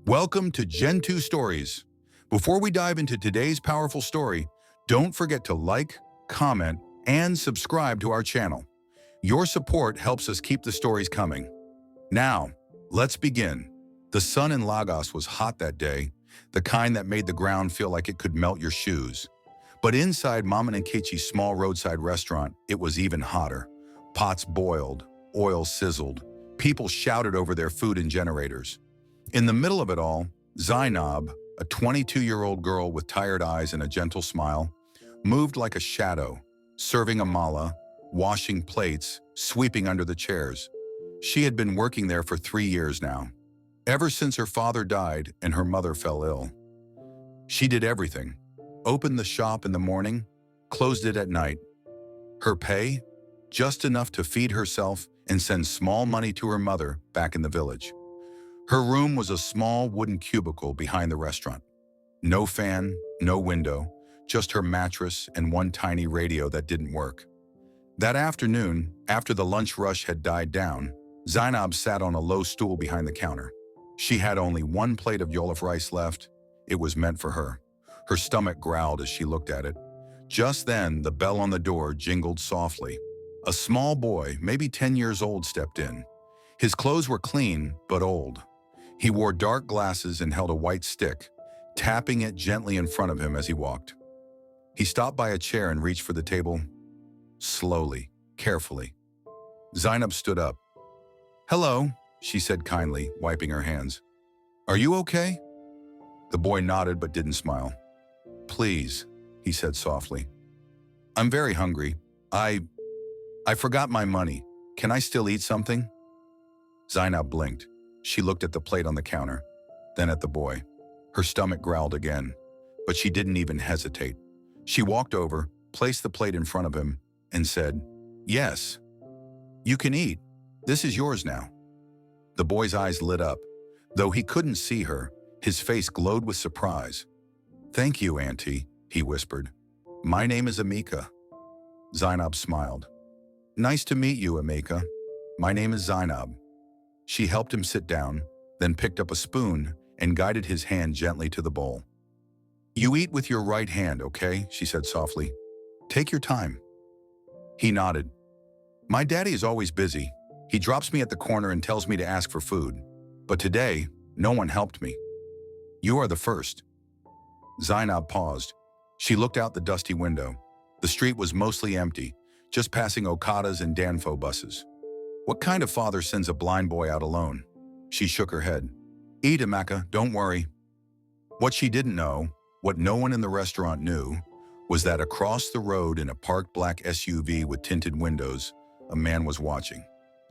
Welcome to Gen 2 Stories. Before we dive into today's powerful story, don't forget to like, comment, and subscribe to our channel. Your support helps us keep the stories coming. Now, let's begin. The sun in Lagos was hot that day, the kind that made the ground feel like it could melt your shoes. But inside Mama Nkechi's small roadside restaurant, it was even hotter. Pots boiled, oil sizzled, people shouted over their food and generators. In the middle of it all, Zainab, a 22-year-old girl with tired eyes and a gentle smile, moved like a shadow, serving amala, washing plates, sweeping under the chairs. She had been working there for 3 years now, ever since her father died and her mother fell ill. She did everything. Opened the shop in the morning, closed it at night. Her pay? Just enough to feed herself and send small money to her mother back in the village. Her room was a small wooden cubicle behind the restaurant. No fan, no window, just her mattress and one tiny radio that didn't work. That afternoon, after the lunch rush had died down, Zainab sat on a low stool behind the counter. She had only one plate of jollof rice left. It was meant for her. Her stomach growled as she looked at it. Just then, the bell on the door jingled softly. A small boy, maybe 10 years old, stepped in. His clothes were clean, but old. He wore dark glasses and held a white stick, tapping it gently in front of him as he walked. He stopped by a chair and reached for the table. Slowly, carefully. Zainab stood up. "Hello," she said kindly, wiping her hands. "Are you okay?" The boy nodded but didn't smile. "Please," he said softly. "I'm very hungry. I forgot my money. Can I still eat something?" Zainab blinked. She looked at the plate on the counter, then at the boy. Her stomach growled again, but she didn't even hesitate. She walked over, placed the plate in front of him, and said, "Yes, you can eat. This is yours now." The boy's eyes lit up. Though he couldn't see her, his face glowed with surprise. "Thank you, Auntie," he whispered. "My name is Amika." Zainab smiled. "Nice to meet you, Amika. My name is Zainab." She helped him sit down, then picked up a spoon and guided his hand gently to the bowl. "You eat with your right hand, okay?" she said softly. "Take your time." He nodded. "My daddy is always busy. He drops me at the corner and tells me to ask for food. But today, no one helped me. You are the first." Zainab paused. She looked out the dusty window. The street was mostly empty, just passing Okadas and Danfo buses. What kind of father sends a blind boy out alone? She shook her head. "Eat, Amaka, don't worry." What she didn't know, what no one in the restaurant knew, was that across the road in a parked black SUV with tinted windows, a man was watching.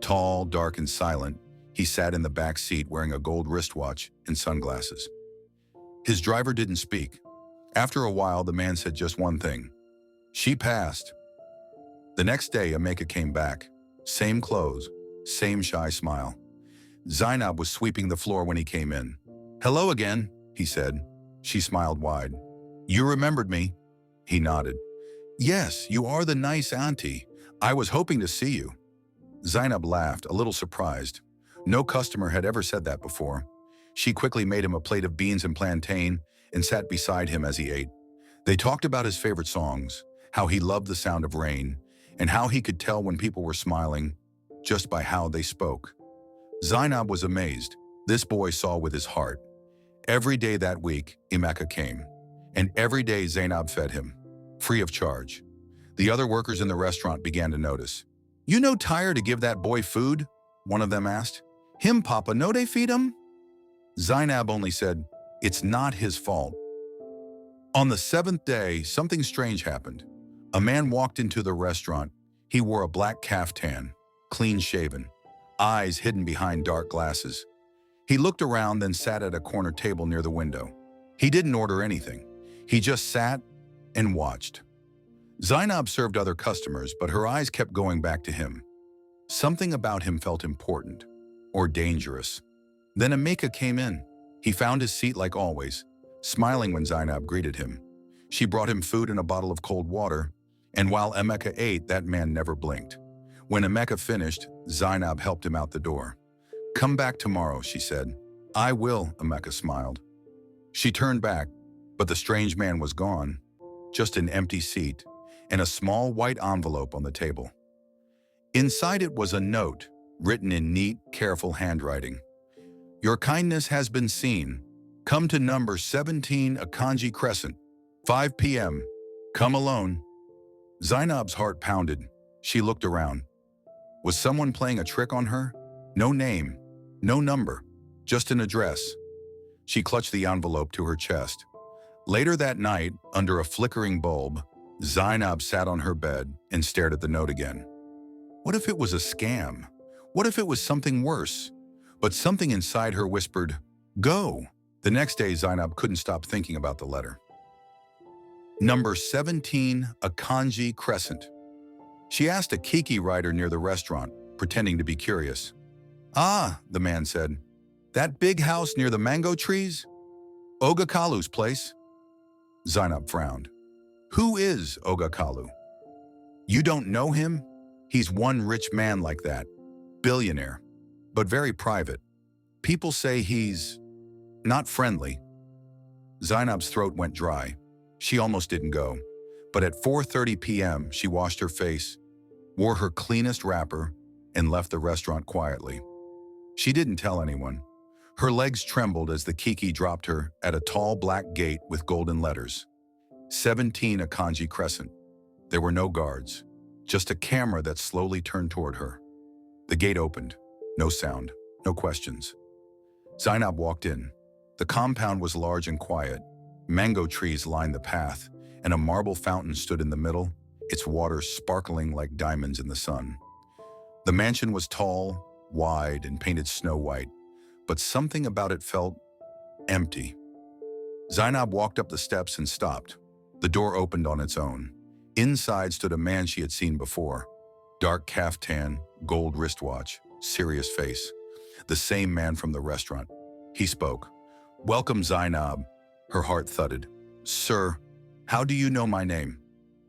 Tall, dark, and silent, he sat in the back seat wearing a gold wristwatch and sunglasses. His driver didn't speak. After a while, the man said just one thing. "She passed." The next day, Amaka came back. Same clothes, same shy smile. Zainab was sweeping the floor when he came in. "Hello again," he said. She smiled wide. "You remembered me?" He nodded. "Yes, you are the nice auntie. I was hoping to see you." Zainab laughed, a little surprised. No customer had ever said that before. She quickly made him a plate of beans and plantain and sat beside him as he ate. They talked about his favorite songs, how he loved the sound of rain, and how he could tell when people were smiling just by how they spoke. Zainab was amazed. This boy saw with his heart. Every day that week, Amaka came, and every day Zainab fed him, free of charge. The other workers in the restaurant began to notice. "You no tired to give that boy food?" one of them asked. "Him, Papa, no they feed him?" Zainab only said, "It's not his fault." On the 7th day, something strange happened. A man walked into the restaurant. He wore a black caftan, clean-shaven, eyes hidden behind dark glasses. He looked around, then sat at a corner table near the window. He didn't order anything. He just sat and watched. Zainab served other customers, but her eyes kept going back to him. Something about him felt important, or dangerous. Then Amika came in. He found his seat like always, smiling when Zainab greeted him. She brought him food and a bottle of cold water, and while Amika ate, that man never blinked. When Amika finished, Zainab helped him out the door. "Come back tomorrow," she said. I will, Emeka smiled. She turned back, but the strange man was gone, just an empty seat and a small white envelope on the table. Inside it was a note, written in neat, careful handwriting. Your kindness has been seen. Come to number 17 Akanji Crescent, 5 p.m. Come alone. Zainab's heart pounded. She looked around. Was someone playing a trick on her? No name, no number, just an address. She clutched the envelope to her chest. Later that night, under a flickering bulb, Zainab sat on her bed and stared at the note again. What if it was a scam? What if it was something worse? But something inside her whispered, go. The next day, Zainab couldn't stop thinking about the letter. Number 17, Akanji Crescent. She asked a Kiki rider near the restaurant, pretending to be curious. Ah, the man said. That big house near the mango trees? Oga Kalu's place. Zainab frowned. Who is Oga Kalu? You don't know him? He's one rich man like that. Billionaire, but very private. People say he's not friendly. Zainab's throat went dry. She almost didn't go. But at 4:30 p.m., she washed her face, wore her cleanest wrapper, and left the restaurant quietly. She didn't tell anyone. Her legs trembled as the Kiki dropped her at a tall black gate with golden letters. 17 Akanji Crescent. There were no guards, just a camera that slowly turned toward her. The gate opened. No sound, no questions. Zainab walked in. The compound was large and quiet. Mango trees lined the path, and a marble fountain stood in the middle, its water sparkling like diamonds in the sun. The mansion was tall, wide, and painted snow white, but something about it felt empty. Zainab walked up the steps and stopped. The door opened on its own. Inside stood a man she had seen before. Dark caftan, gold wristwatch, serious face. The same man from the restaurant. He spoke. Welcome, Zainab. Her heart thudded. Sir, how do you know my name?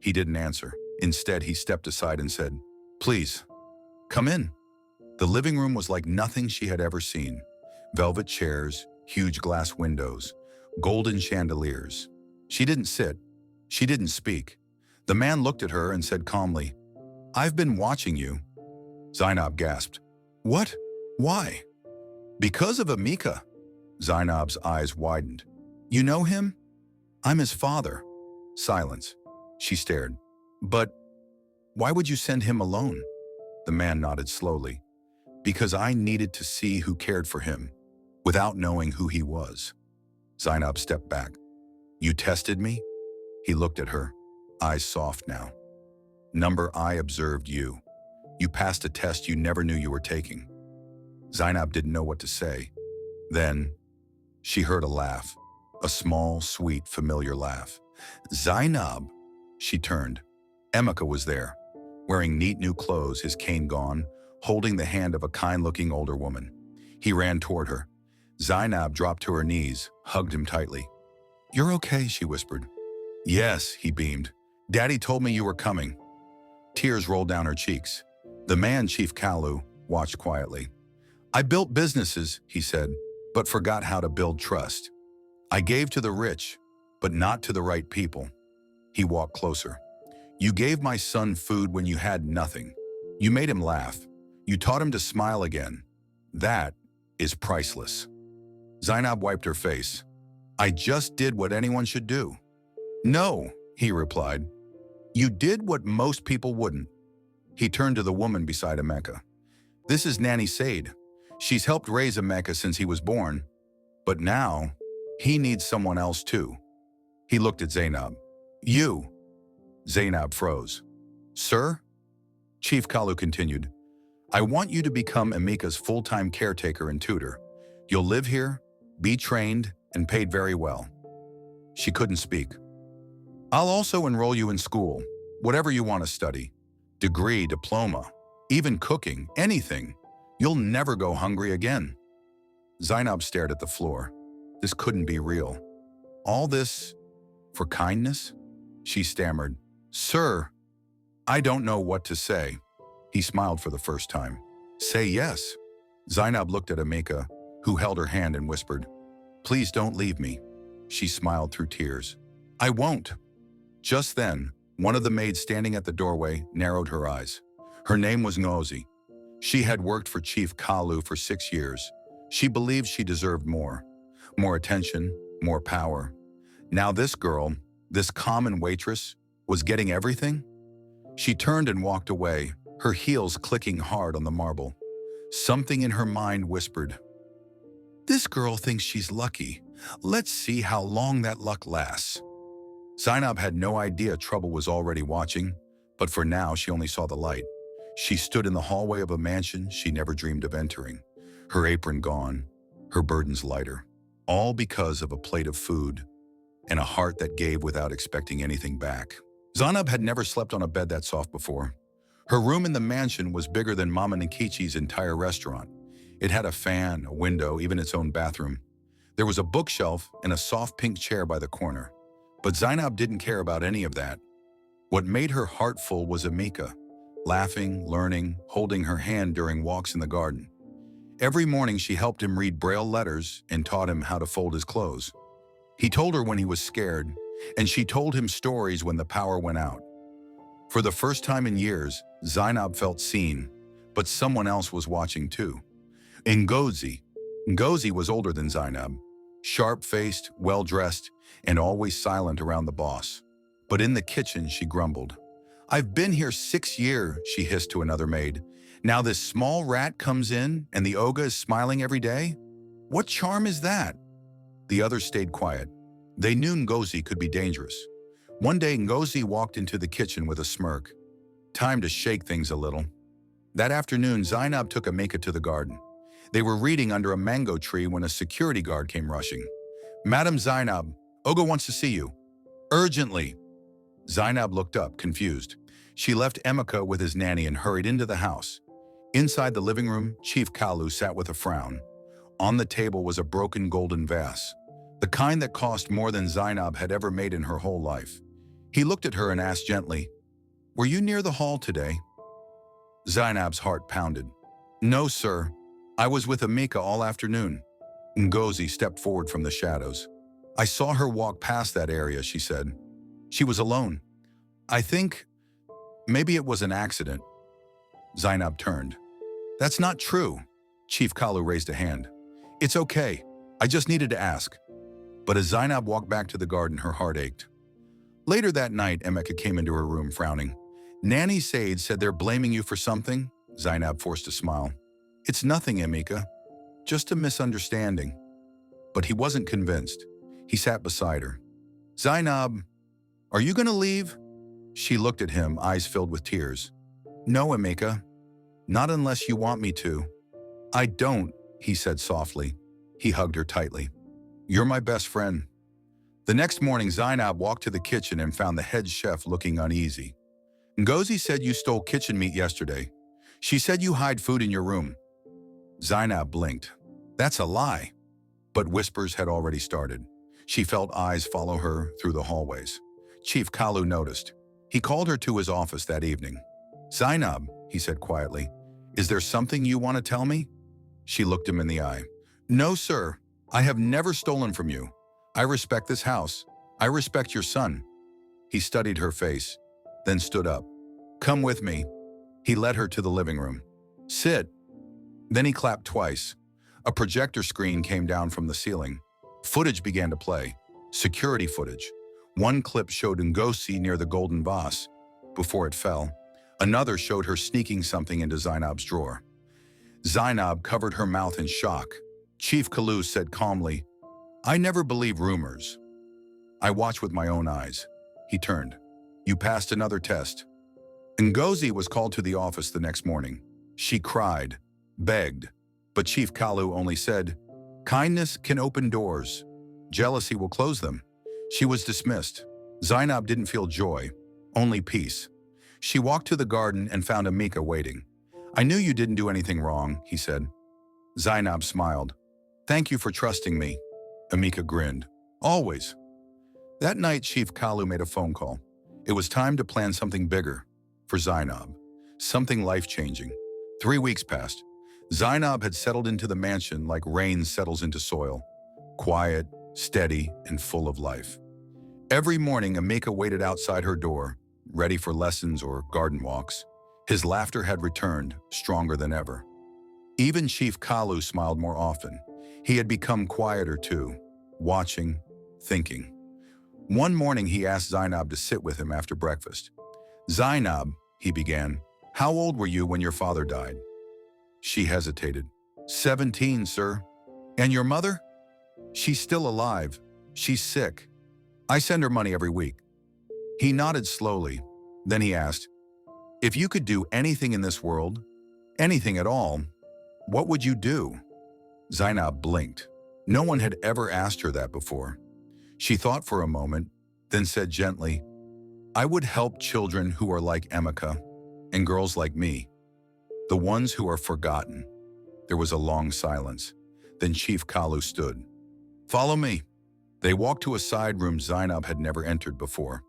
He didn't answer. Instead, he stepped aside and said, Please, come in. The living room was like nothing she had ever seen. Velvet chairs, huge glass windows, golden chandeliers. She didn't sit. She didn't speak. The man looked at her and said calmly, I've been watching you. Zainab gasped. What? Why? Because of Emeka. Zainab's eyes widened. You know him? I'm his father. Silence. She stared. But why would you send him alone? The man nodded slowly. Because I needed to see who cared for him, without knowing who he was. Zainab stepped back. You tested me? He looked at her, eyes soft now. Number I observed you. You passed a test you never knew you were taking. Zainab didn't know what to say. Then she heard a laugh, a small, sweet, familiar laugh. Zainab! She turned. Emeka was there, wearing neat new clothes, his cane gone, holding the hand of a kind-looking older woman. He ran toward her. Zainab dropped to her knees, hugged him tightly. You're okay, she whispered. Yes, he beamed. Daddy told me you were coming. Tears rolled down her cheeks. The man, Chief Kalu, watched quietly. I built businesses, he said, but forgot how to build trust. I gave to the rich, but not to the right people. He walked closer. You gave my son food when you had nothing. You made him laugh. You taught him to smile again. That is priceless. Zainab wiped her face. I just did what anyone should do. No, he replied. You did what most people wouldn't. He turned to the woman beside Emeka. This is Nanny Said. She's helped raise Emeka since he was born. But now, he needs someone else too. He looked at Zainab. You. Zainab froze. Sir? Chief Kalu continued. I want you to become Emeka's full-time caretaker and tutor. You'll live here, be trained, and paid very well. She couldn't speak. I'll also enroll you in school, whatever you want to study. Degree, diploma, even cooking, anything. You'll never go hungry again. Zainab stared at the floor. This couldn't be real. All this for kindness? She stammered. Sir, I don't know what to say. He smiled for the first time. Say yes. Zainab looked at Emeka, who held her hand and whispered, "Please don't leave me." She smiled through tears. "I won't." Just then, one of the maids standing at the doorway narrowed her eyes. Her name was Ngozi. She had worked for Chief Kalu for 6 years. She believed she deserved more. More attention, more power. Now this girl, this common waitress, was getting everything? She turned and walked away, her heels clicking hard on the marble. Something in her mind whispered, "This girl thinks she's lucky. Let's see how long that luck lasts." Zainab had no idea trouble was already watching, but for now she only saw the light. She stood in the hallway of a mansion she never dreamed of entering, her apron gone, her burdens lighter, all because of a plate of food and a heart that gave without expecting anything back. Zainab had never slept on a bed that soft before. Her room in the mansion was bigger than Mama Nkichi's entire restaurant. It had a fan, a window, even its own bathroom. There was a bookshelf and a soft pink chair by the corner. But Zainab didn't care about any of that. What made her heart full was Amika, laughing, learning, holding her hand during walks in the garden. Every morning she helped him read Braille letters and taught him how to fold his clothes. He told her when he was scared, and she told him stories when the power went out. For the first time in years, Zainab felt seen, but someone else was watching too. Ngozi. Ngozi was older than Zainab, sharp-faced, well-dressed, and always silent around the boss. But in the kitchen, she grumbled. "I've been here 6 years, she hissed to another maid. "Now this small rat comes in and the Oga is smiling every day? What charm is that?" The others stayed quiet. They knew Ngozi could be dangerous. One day, Ngozi walked into the kitchen with a smirk. Time to shake things a little. That afternoon, Zainab took Amika to the garden. They were reading under a mango tree when a security guard came rushing. "Madam Zainab, Oga wants to see you. Urgently." Zainab looked up, confused. She left Emika with his nanny and hurried into the house. Inside the living room, Chief Kalu sat with a frown. On the table was a broken golden vase, the kind that cost more than Zainab had ever made in her whole life. He looked at her and asked gently, "Were you near the hall today?" Zainab's heart pounded. "No, sir. I was with Amika all afternoon." Ngozi stepped forward from the shadows. "I saw her walk past that area," she said. "She was alone. I think maybe it was an accident." Zainab turned. "That's not true." Chief Kalu raised a hand. "It's okay. I just needed to ask." But as Zainab walked back to the garden, her heart ached. Later that night, Emeka came into her room frowning. "Nanny Said said they're blaming you for something?" Zainab forced a smile. "It's nothing, Emika. Just a misunderstanding." But he wasn't convinced. He sat beside her. "Zainab, are you going to leave?" She looked at him, eyes filled with tears. "No, Emika. Not unless you want me to." "I don't," he said softly. He hugged her tightly. "You're my best friend." The next morning, Zainab walked to the kitchen and found the head chef looking uneasy. "Ngozi said you stole kitchen meat yesterday. She said you hide food in your room." Zainab blinked. "That's a lie." But whispers had already started. She felt eyes follow her through the hallways. Chief Kalu noticed. He called her to his office that evening. "Zainab," he said quietly, "is there something you want to tell me?" She looked him in the eye. "No, sir. I have never stolen from you. I respect this house. I respect your son." He studied her face, then stood up. "Come with me." He led her to the living room. "Sit." Then he clapped twice. A projector screen came down from the ceiling. Footage began to play. Security footage. One clip showed Ngozi near the golden vase before it fell. Another showed her sneaking something into Zainab's drawer. Zainab covered her mouth in shock. Chief Kalu said calmly, "I never believe rumors. I watch with my own eyes." He turned. "You passed another test." Ngozi was called to the office the next morning. She cried, begged, but Chief Kalu only said, "Kindness can open doors. Jealousy will close them." She was dismissed. Zainab didn't feel joy, only peace. She walked to the garden and found Amika waiting. "I knew you didn't do anything wrong," he said. Zainab smiled. "Thank you for trusting me." Amika grinned. "Always." That night, Chief Kalu made a phone call. It was time to plan something bigger for Zainab, something life-changing. 3 weeks passed. Zainab had settled into the mansion like rain settles into soil, quiet, steady, and full of life. Every morning, Amika waited outside her door, ready for lessons or garden walks. His laughter had returned, stronger than ever. Even Chief Kalu smiled more often. He had become quieter too, watching, thinking. One morning he asked Zainab to sit with him after breakfast. "Zainab," he began, "how old were you when your father died?" She hesitated. "17, sir." "And your mother?" "She's still alive. She's sick. I send her money every week." He nodded slowly. Then he asked, "If you could do anything in this world, anything at all, what would you do?" Zainab blinked. No one had ever asked her that before. She thought for a moment, then said gently, "I would help children who are like Emeka and girls like me, the ones who are forgotten." There was a long silence. Then Chief Kalu stood. "Follow me." They walked to a side room Zainab had never entered before.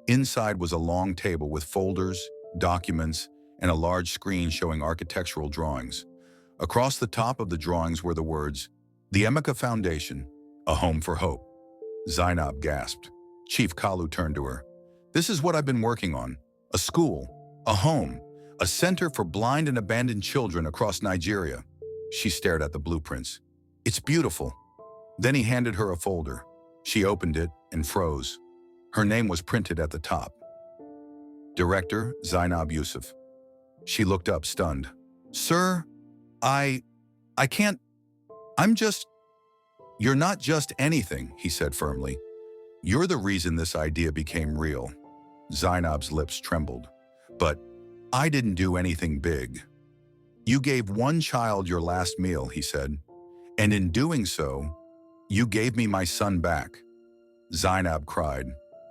Inside was a long table with folders, documents, and a large screen showing architectural drawings. Across the top of the drawings were the words, "The Emeka Foundation, a home for hope." Zainab gasped. Chief Kalu turned to her. "This is what I've been working on. A school, a home, a center for blind and abandoned children across Nigeria." She stared at the blueprints. "It's beautiful." Then he handed her a folder. She opened it and froze. Her name was printed at the top. Director Zainab Yusuf. She looked up, stunned. "Sir, I can't, I'm just..." "You're not just anything," he said firmly. "You're the reason this idea became real." Zainab's lips trembled. "But I didn't do anything big." "You gave one child your last meal," he said. "And in doing so, you gave me my son back." Zainab cried,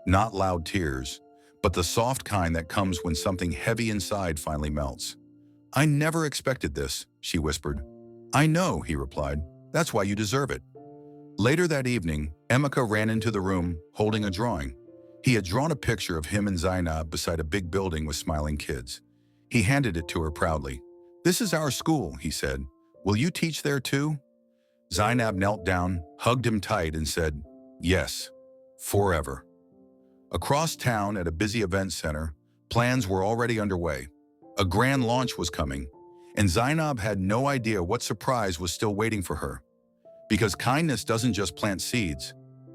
not loud tears, but the soft kind that comes when something heavy inside finally melts. "I never expected this," she whispered. "I know," he replied. "That's why you deserve it." Later that evening, Emeka ran into the room, holding a drawing. He had drawn a picture of him and Zainab beside a big building with smiling kids. He handed it to her proudly. "This is our school," he said. "Will you teach there too?" Zainab knelt down, hugged him tight, and said, "Yes, forever." Across town at a busy event center, plans were already underway. A grand launch was coming, and Zainab had no idea what surprise was still waiting for her. Because kindness doesn't just plant seeds.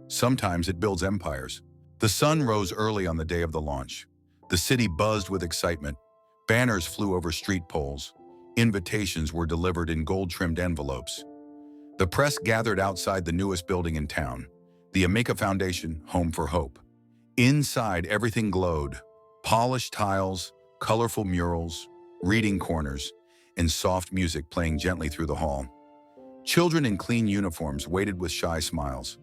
Sometimes it builds empires. The sun rose early on the day of the launch. The city buzzed with excitement. Banners flew over street poles. Invitations were delivered in gold-trimmed envelopes. The press gathered outside the newest building in town, the Emeka Foundation, Home for Hope. Inside, everything glowed. Polished tiles, colorful murals, reading corners, and soft music playing gently through the hall. Children in clean uniforms waited with shy smiles.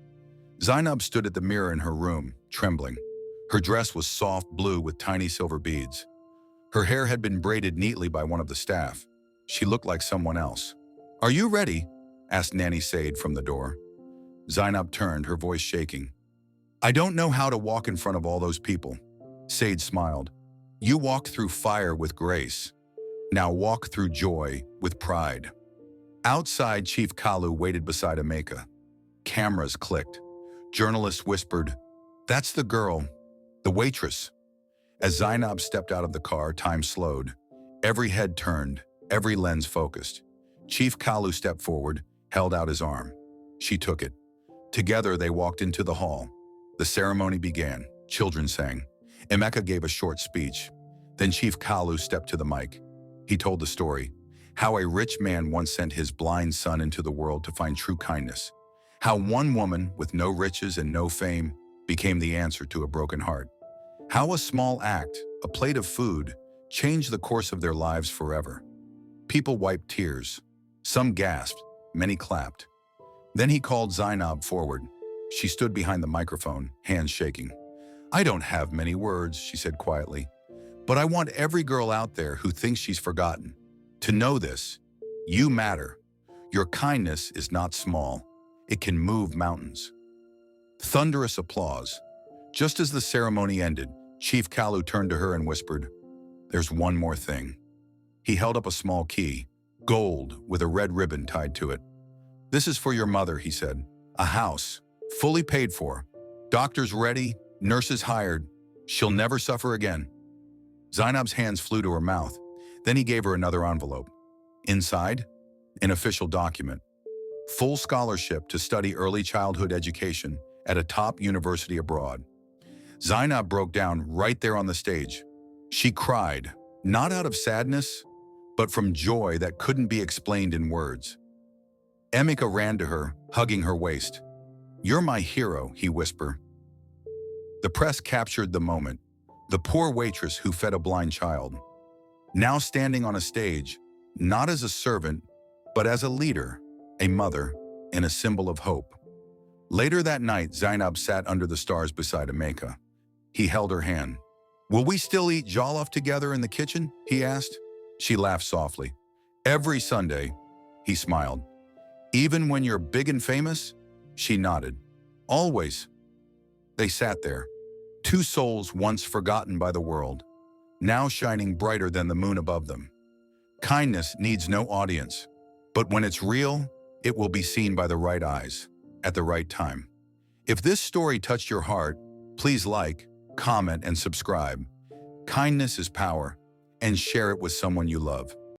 Zainab stood at the mirror in her room, trembling. Her dress was soft blue with tiny silver beads. Her hair had been braided neatly by one of the staff. She looked like someone else. "Are you ready?" asked Nanny Said from the door. Zainab turned, her voice shaking. "I don't know how to walk in front of all those people." Said smiled. "You walked through fire with grace. Now walk through joy with pride." Outside, Chief Kalu waited beside Emeka. Cameras clicked. Journalists whispered, "That's the girl, the waitress." As Zainab stepped out of the car, time slowed. Every head turned, every lens focused. Chief Kalu stepped forward, held out his arm. She took it. Together, they walked into the hall. The ceremony began. Children sang. Emeka gave a short speech. Then Chief Kalu stepped to the mic. He told the story. How a rich man once sent his blind son into the world to find true kindness. How one woman with no riches and no fame became the answer to a broken heart. How a small act, a plate of food, changed the course of their lives forever. People wiped tears. Some gasped, many clapped. Then he called Zainab forward. She stood behind the microphone, hands shaking. "I don't have many words," she said quietly, "but I want every girl out there who thinks she's forgotten to know this. You matter. Your kindness is not small. It can move mountains." Thunderous applause. Just as the ceremony ended, Chief Kalu turned to her and whispered, "There's one more thing." He held up a small key. gold with a red ribbon tied to it. "This is for your mother," he said. "A house, fully paid for. Doctors ready, nurses hired. She'll never suffer again." Zainab's hands flew to her mouth. Then he gave her another envelope. Inside, an official document. Full scholarship to study early childhood education at a top university abroad. Zainab broke down right there on the stage. She cried, not out of sadness, but from joy that couldn't be explained in words. Emika ran to her, hugging her waist. "You're my hero," he whispered. The press captured the moment. The poor waitress who fed a blind child. Now standing on a stage, not as a servant, but as a leader, a mother, and a symbol of hope. Later that night, Zainab sat under the stars beside Emeka. He held her hand. "Will we still eat jollof together in the kitchen?" he asked. She laughed softly. "Every Sunday," he smiled. "Even when you're big and famous?" She nodded. "Always." They sat there, two souls once forgotten by the world, now shining brighter than the moon above them. Kindness needs no audience, but when it's real, it will be seen by the right eyes, at the right time. If this story touched your heart, please like, comment, and subscribe. Kindness is power, and share it with someone you love.